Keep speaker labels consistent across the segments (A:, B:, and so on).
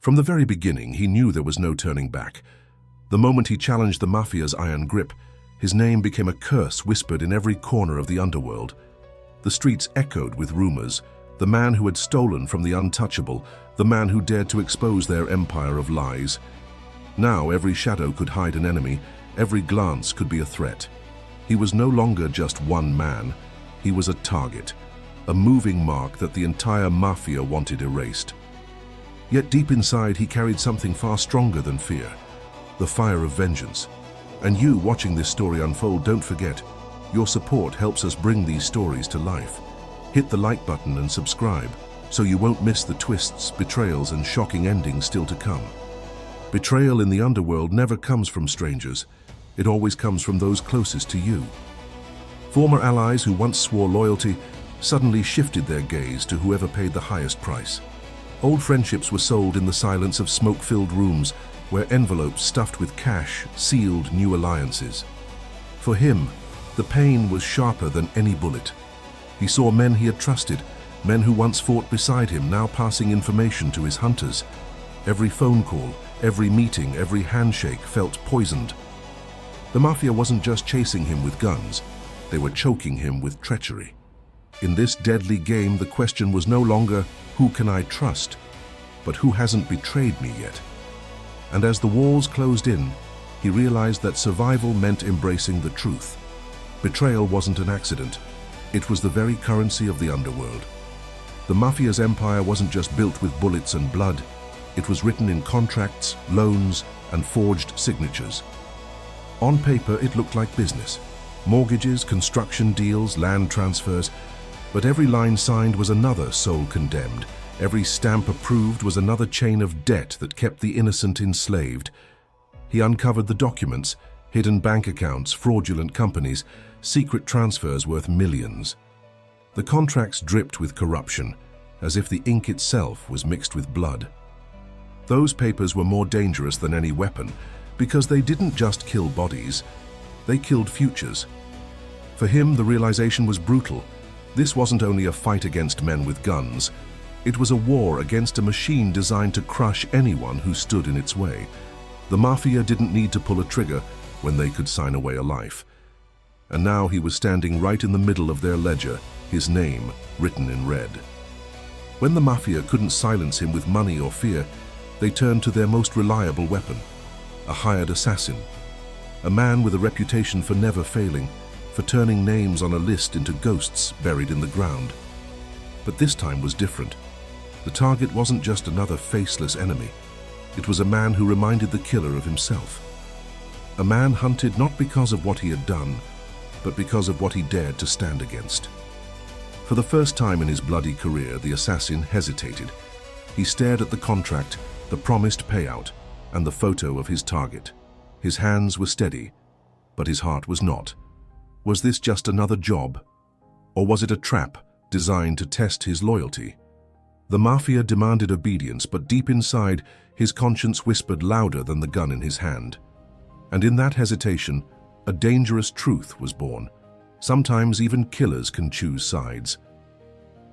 A: From the very beginning, he knew there was no turning back. The moment he challenged the Mafia's iron grip, his name became a curse whispered in every corner of the underworld. The streets echoed with rumors. The man who had stolen from the untouchable, the man who dared to expose their empire of lies. Now every shadow could hide an enemy, every glance could be a threat. He was no longer just one man, he was a target, a moving mark that the entire Mafia wanted erased. Yet deep inside he carried something far stronger than fear, the fire of vengeance. And you, watching this story unfold, don't forget, your support helps us bring these stories to life. Hit the like button and subscribe, so you won't miss the twists, betrayals, and shocking endings still to come. Betrayal in the underworld never comes from strangers. It always comes from those closest to you. Former allies who once swore loyalty suddenly shifted their gaze to whoever paid the highest price. Old friendships were sold in the silence of smoke-filled rooms where envelopes stuffed with cash sealed new alliances. For him, the pain was sharper than any bullet. He saw men he had trusted, men who once fought beside him, now passing information to his hunters. Every phone call, every meeting, every handshake felt poisoned. The Mafia wasn't just chasing him with guns, they were choking him with treachery. In this deadly game, the question was no longer, who can I trust, but who hasn't betrayed me yet? And as the walls closed in, he realized that survival meant embracing the truth. Betrayal wasn't an accident. It was the very currency of the underworld. The Mafia's empire wasn't just built with bullets and blood. It was written in contracts, loans, and forged signatures. On paper, it looked like business. Mortgages, construction deals, land transfers. But every line signed was another soul condemned. Every stamp approved was another chain of debt that kept the innocent enslaved. He uncovered the documents, hidden bank accounts, fraudulent companies, secret transfers worth millions. The contracts dripped with corruption, as if the ink itself was mixed with blood. Those papers were more dangerous than any weapon, because they didn't just kill bodies, they killed futures. For him, the realization was brutal. This wasn't only a fight against men with guns, it was a war against a machine designed to crush anyone who stood in its way. The Mafia didn't need to pull a trigger when they could sign away a life. And now he was standing right in the middle of their ledger, his name written in red. When the Mafia couldn't silence him with money or fear, they turned to their most reliable weapon, a hired assassin, a man with a reputation for never failing, for turning names on a list into ghosts buried in the ground. But this time was different. The target wasn't just another faceless enemy. It was a man who reminded the killer of himself. A man hunted not because of what he had done, but because of what he dared to stand against. For the first time in his bloody career, the assassin hesitated. He stared at the contract, the promised payout, and the photo of his target. His hands were steady, but his heart was not. Was this just another job? Or was it a trap designed to test his loyalty? The Mafia demanded obedience, but deep inside, his conscience whispered louder than the gun in his hand. And in that hesitation, a dangerous truth was born. Sometimes even killers can choose sides.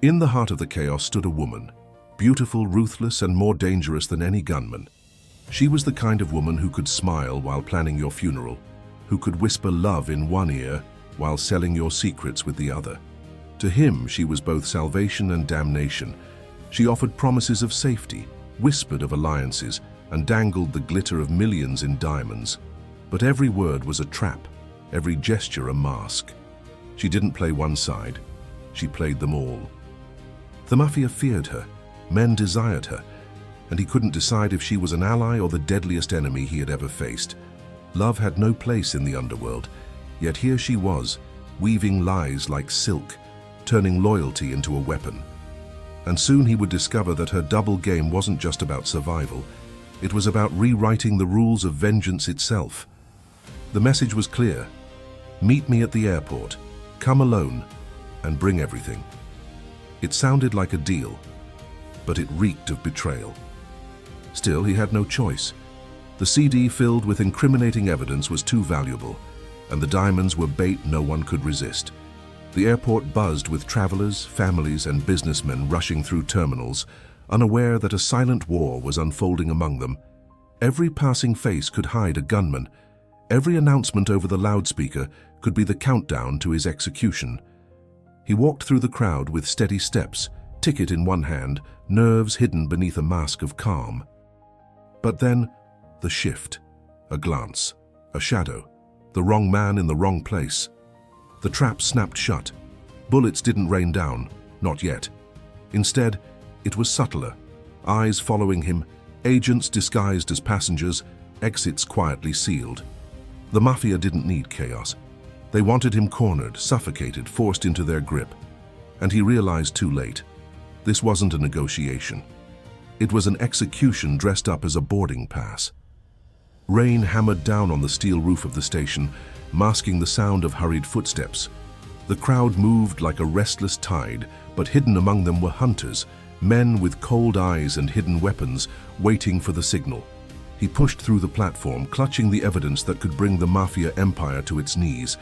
A: In the heart of the chaos stood a woman, beautiful, ruthless, and more dangerous than any gunman. She was the kind of woman who could smile while planning your funeral, who could whisper love in one ear while selling your secrets with the other. To him, she was both salvation and damnation. She offered promises of safety, whispered of alliances, and dangled the glitter of millions in diamonds. But every word was a trap, every gesture a mask. She didn't play one side, she played them all. The Mafia feared her, men desired her, and he couldn't decide if she was an ally or the deadliest enemy he had ever faced. Love had no place in the underworld, yet here she was, weaving lies like silk, turning loyalty into a weapon. And soon he would discover that her double game wasn't just about survival, it was about rewriting the rules of vengeance itself. The message was clear: meet me at the airport, come alone, and bring everything. It sounded like a deal, but it reeked of betrayal. Still, he had no choice. The CD filled with incriminating evidence was too valuable, and the diamonds were bait no one could resist. The airport buzzed with travelers, families, and businessmen rushing through terminals, unaware that a silent war was unfolding among them. Every passing face could hide a gunman. Every announcement over the loudspeaker could be the countdown to his execution. He walked through the crowd with steady steps, ticket in one hand, nerves hidden beneath a mask of calm. But then, the shift. A glance. A shadow. The wrong man in the wrong place. The trap snapped shut. Bullets didn't rain down. Not yet. Instead, it was subtler. Eyes following him, agents disguised as passengers, exits quietly sealed. The Mafia didn't need chaos. They wanted him cornered, suffocated, forced into their grip. And he realized too late. This wasn't a negotiation. It was an execution dressed up as a boarding pass. Rain hammered down on the steel roof of the station, masking the sound of hurried footsteps. The crowd moved like a restless tide, but hidden among them were hunters, men with cold eyes and hidden weapons, waiting for the signal. He pushed through the platform, clutching the evidence that could bring the Mafia empire to its knees.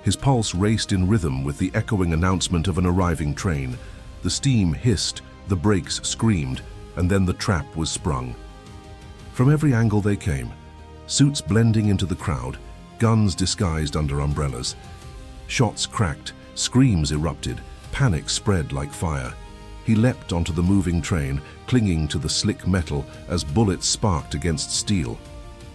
A: His pulse raced in rhythm with the echoing announcement of an arriving train. The steam hissed, the brakes screamed, and then the trap was sprung. From every angle they came, suits blending into the crowd, guns disguised under umbrellas. Shots cracked, screams erupted, panic spread like fire. He leapt onto the moving train, clinging to the slick metal as bullets sparked against steel.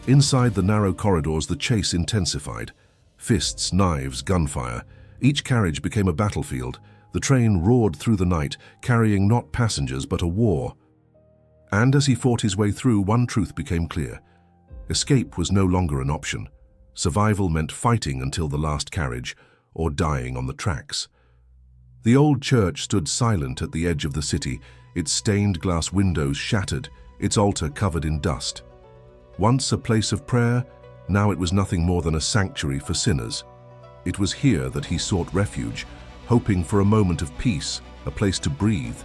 A: Inside the narrow corridors, the chase intensified. Fists, knives, gunfire. Each carriage became a battlefield. The train roared through the night, carrying not passengers but a war. And as he fought his way through, one truth became clear. Escape was no longer an option. Survival meant fighting until the last carriage, or dying on the tracks. The old church stood silent at the edge of the city, its stained glass windows shattered, its altar covered in dust. Once a place of prayer, now it was nothing more than a sanctuary for sinners. It was here that he sought refuge, hoping for a moment of peace, a place to breathe.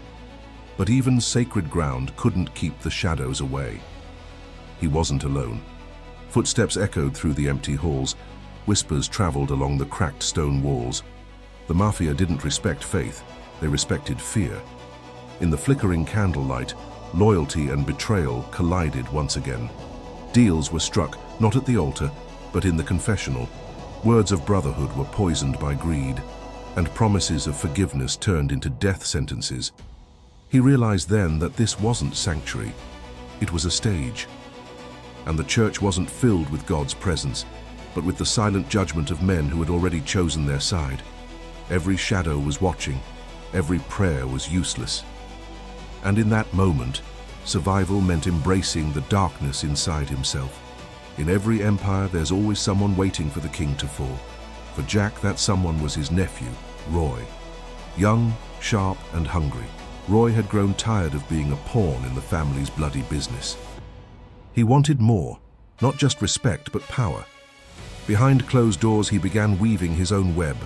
A: But even sacred ground couldn't keep the shadows away. He wasn't alone. Footsteps echoed through the empty halls. Whispers traveled along the cracked stone walls. The Mafia didn't respect faith, they respected fear. In the flickering candlelight, loyalty and betrayal collided once again. Deals were struck, not at the altar, but in the confessional. Words of brotherhood were poisoned by greed, and promises of forgiveness turned into death sentences. He realized then that this wasn't sanctuary, it was a stage. And the church wasn't filled with God's presence, but with the silent judgment of men who had already chosen their side. Every shadow was watching, every prayer was useless. And in that moment, survival meant embracing the darkness inside himself. In every empire, there's always someone waiting for the king to fall. For Jack, that someone was his nephew, Roy. Young, sharp, and hungry, Roy had grown tired of being a pawn in the family's bloody business. He wanted more, not just respect, but power. Behind closed doors, he began weaving his own web.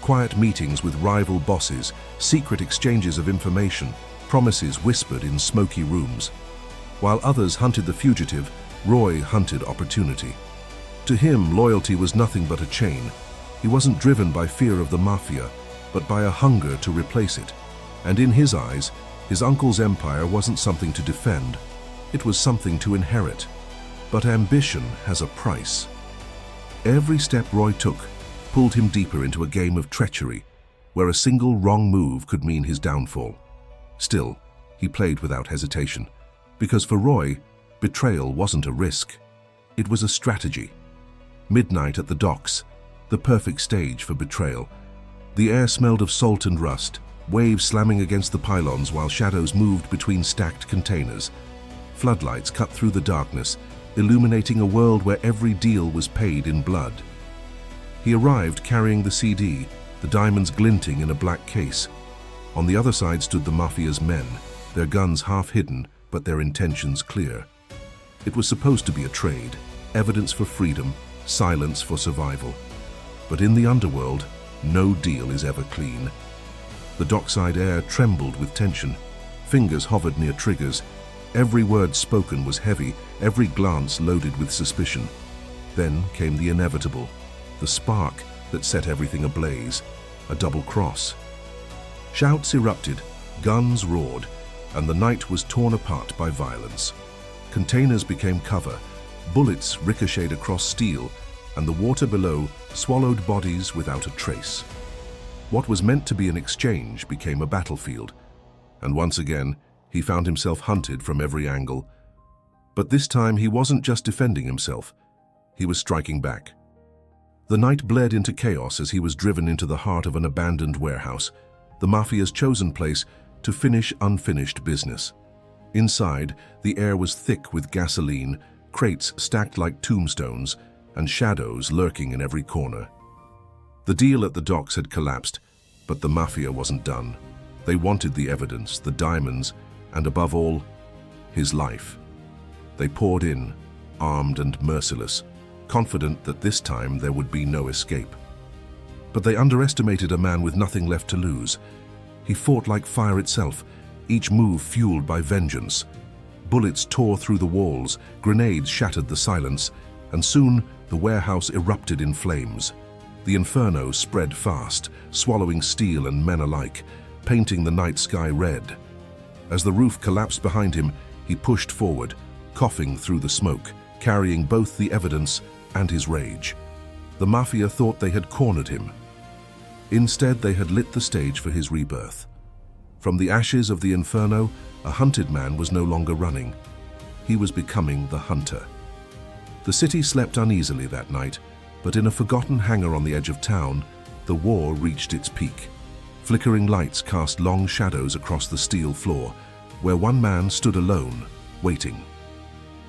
A: Quiet meetings with rival bosses, secret exchanges of information, promises whispered in smoky rooms. While others hunted the fugitive, Roy hunted opportunity. To him, loyalty was nothing but a chain. He wasn't driven by fear of the Mafia, but by a hunger to replace it. And in his eyes, his uncle's empire wasn't something to defend. It was something to inherit. But ambition has a price. Every step Roy took pulled him deeper into a game of treachery, where a single wrong move could mean his downfall. Still, he played without hesitation, because for Roy, betrayal wasn't a risk. It was a strategy. Midnight at the docks, the perfect stage for betrayal. The air smelled of salt and rust, waves slamming against the pylons while shadows moved between stacked containers. Floodlights cut through the darkness, illuminating a world where every deal was paid in blood. He arrived carrying the CD, the diamonds glinting in a black case. On the other side stood the Mafia's men, their guns half hidden, but their intentions clear. It was supposed to be a trade, evidence for freedom, silence for survival. But in the underworld, no deal is ever clean. The dockside air trembled with tension. Fingers hovered near triggers. Every word spoken was heavy, every glance loaded with suspicion. Then came the inevitable, the spark that set everything ablaze, a double cross. Shouts erupted, guns roared, and the night was torn apart by violence. Containers became cover, bullets ricocheted across steel, and the water below swallowed bodies without a trace. What was meant to be an exchange became a battlefield, and once again he found himself hunted from every angle. But this time he wasn't just defending himself, he was striking back. The night bled into chaos as he was driven into the heart of an abandoned warehouse, the Mafia's chosen place to finish unfinished business. Inside, the air was thick with gasoline, crates stacked like tombstones, and shadows lurking in every corner. The deal at the docks had collapsed, but the Mafia wasn't done. They wanted the evidence, the diamonds, and above all, his life. They poured in, armed and merciless, confident that this time there would be no escape. But they underestimated a man with nothing left to lose. He fought like fire itself, each move fueled by vengeance. Bullets tore through the walls, grenades shattered the silence, and soon the warehouse erupted in flames. The inferno spread fast, swallowing steel and men alike, painting the night sky red. As the roof collapsed behind him, he pushed forward, coughing through the smoke, carrying both the evidence and his rage. The Mafia thought they had cornered him. Instead, they had lit the stage for his rebirth. From the ashes of the inferno, a hunted man was no longer running. He was becoming the hunter. The city slept uneasily that night, but in a forgotten hangar on the edge of town, the war reached its peak. Flickering lights cast long shadows across the steel floor, where one man stood alone, waiting.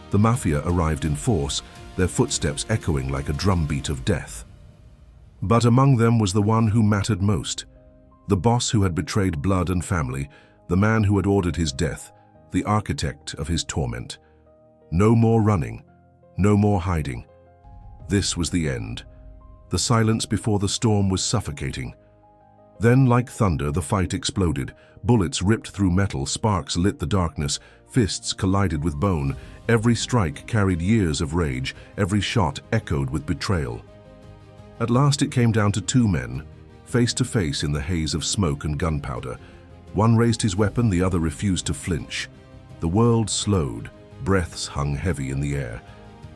A: The Mafia arrived in force, their footsteps echoing like a drumbeat of death. But among them was the one who mattered most, the boss who had betrayed blood and family, the man who had ordered his death, the architect of his torment. No more running, no more hiding. This was the end. The silence before the storm was suffocating. Then, like thunder, the fight exploded. Bullets ripped through metal, sparks lit the darkness, fists collided with bone. Every strike carried years of rage, every shot echoed with betrayal. At last it came down to two men, face to face in the haze of smoke and gunpowder. One raised his weapon, the other refused to flinch. The world slowed, breaths hung heavy in the air,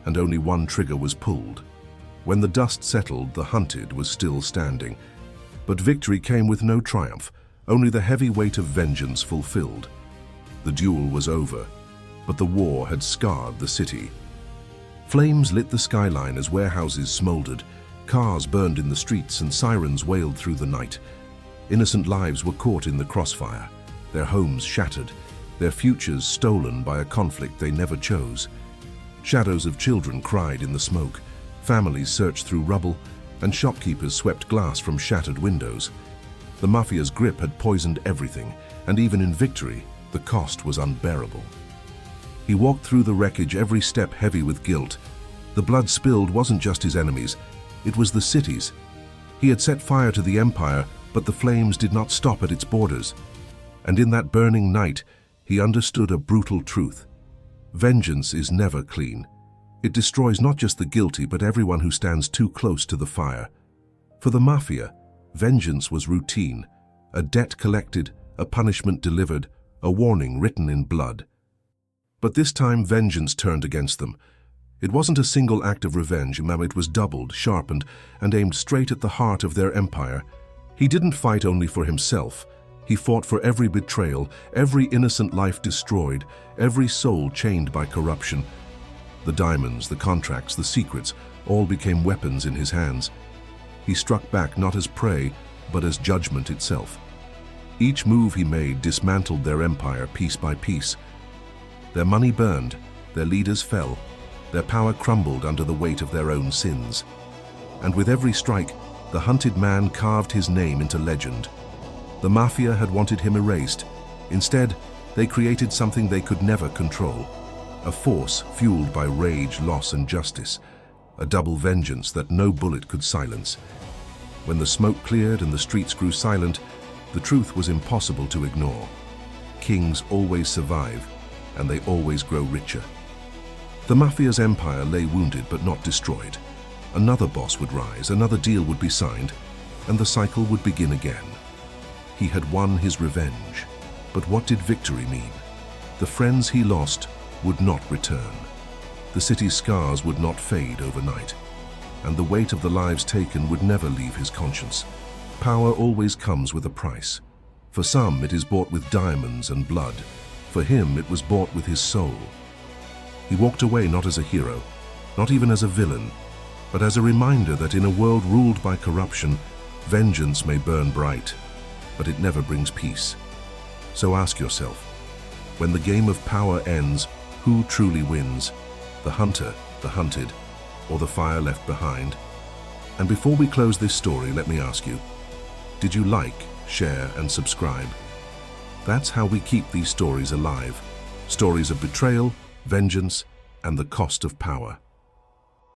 A: and only one trigger was pulled. When the dust settled, the hunted was still standing. But victory came with no triumph, only the heavy weight of vengeance fulfilled. The duel was over, but the war had scarred the city. Flames lit the skyline as warehouses smoldered, cars burned in the streets and sirens wailed through the night. Innocent lives were caught in the crossfire, their homes shattered, their futures stolen by a conflict they never chose. Shadows of children cried in the smoke, families searched through rubble, and shopkeepers swept glass from shattered windows. The Mafia's grip had poisoned everything, and even in victory, the cost was unbearable. He walked through the wreckage, every step heavy with guilt. The blood spilled wasn't just his enemies, it was the city's. He had set fire to the empire, but the flames did not stop at its borders. And in that burning night, he understood a brutal truth. Vengeance is never clean. It destroys not just the guilty, but everyone who stands too close to the fire. For the Mafia, vengeance was routine, a debt collected, a punishment delivered, a warning written in blood. But this time vengeance turned against them. It wasn't a single act of revenge, it was doubled, sharpened, and aimed straight at the heart of their empire. He didn't fight only for himself. He fought for every betrayal, every innocent life destroyed, every soul chained by corruption. The diamonds, the contracts, the secrets, all became weapons in his hands. He struck back not as prey, but as judgment itself. Each move he made dismantled their empire piece by piece. Their money burned, their leaders fell, their power crumbled under the weight of their own sins. And with every strike, the hunted man carved his name into legend. The Mafia had wanted him erased. Instead, they created something they could never control. A force fueled by rage, loss, and justice. A double vengeance that no bullet could silence. When the smoke cleared and the streets grew silent, the truth was impossible to ignore. Kings always survive, and they always grow richer. The Mafia's empire lay wounded but not destroyed. Another boss would rise, another deal would be signed, and the cycle would begin again. He had won his revenge. But what did victory mean? The friends he lost would not return. The city's scars would not fade overnight, and the weight of the lives taken would never leave his conscience. Power always comes with a price. For some, it is bought with diamonds and blood. For him, it was bought with his soul. He walked away not as a hero, not even as a villain, but as a reminder that in a world ruled by corruption, vengeance may burn bright, but it never brings peace. So ask yourself, when the game of power ends, who truly wins? The hunter, the hunted, or the fire left behind? And before we close this story, let me ask you, did you like, share, and subscribe? That's how we keep these stories alive. Stories of betrayal, vengeance, and the cost of power.